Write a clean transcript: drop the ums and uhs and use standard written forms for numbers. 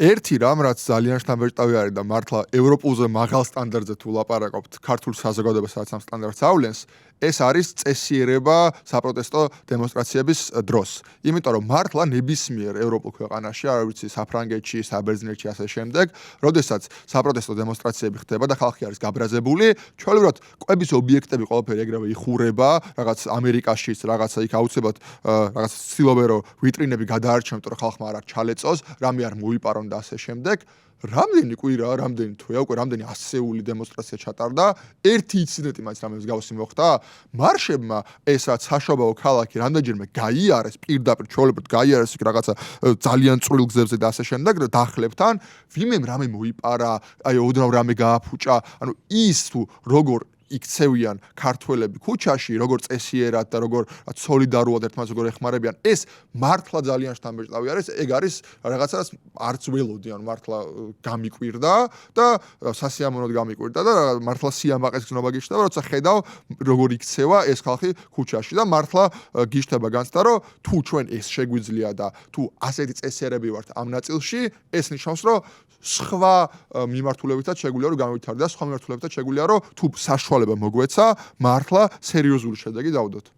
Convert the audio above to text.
ერთი რამ, რაც ძალიან შთამბეჭდავი არის და მართლა ევროპულზე მაღალ სტანდარტზე თუ ლაპარაკობთ, ქართულ საზოგადოებას სადაც ამ სტანდარტს ავლენს, ეს არის წესიერება საპროტესტო დემონსტრაციების დროს. იმიტომ რომ მართლა ნებისმიერ ევროპულ ქვეყანაში, არ ვიცი, საფრანგეთში, საბერძნეთში ასე შემდეგ, როდესაც საპროტესტო დემონსტრაციები ხდება და ხალხი არის გაბრაზებული, ჩვეულებრივად კვების ობიექტები ყველაფერი ეგრევე იხურება, რაღაც ამერიკაშიც, რაღაცა იქ აუცილებლად რაღაც ცდილობენ რომ ვიტრინები გადაარჩენოთ, რომ ხალხმა არ ჩალეწოს, რამე არ მოიპარონ და ასე შემდეგ. რამდენი კვირა, რამდენი თვეა, უკვე რამდენი ასეული დემონსტრაცია ჩატარდა, ერთი ინციდენტი მაინც რამე მსგავსი მოხდა. მარშებმა ეს რაც საშობაო ქალაქი რამდენჯერმე გაიარეს, პირდაპირ ჩვეულებრივად გაიარეს იქ რაღაცა ძალიან წვრილ გზებზე და ასე შემდეგ, დახლებთან, ვინმემ რამე მოიპარა, აი ოდნავ რამე გააფუჭა, ანუ ის თუ როგორ იქცევიან ქართველები ქუჩაში, როგორ წესიერად და როგორ სოლიდარულად ერთმანეთს როგორ ეხმარებიან, ეს მართლა ძალიან შთამბეჭდავი არის, ეგ არის რაღაცა რაც არც ველოდი, ანუ მართლა გამიკვირდა და სასიამოვნოდ გამიკვირდა და მართლა სიამაყეს გზნობა გიშდა, როცა ხედავ როგორ იქცევა ეს ხალხი ქუჩაში და მართლა გიშდება განცდა, რომ თუ ჩვენ ეს შეგვიძლია და თუ ასეთი წესიერები ვართ ამ ნაწილში, ეს ნიშნავს, რომ სხვა მიმართულებითაც შეგვიძლია რომ გამივითარდეთ და სხვა მიმართულებითაც შეგვიძლია რომ თუ საშუალება მოგვეცა, მართლა სერიოზული შედეგი დავდოთ.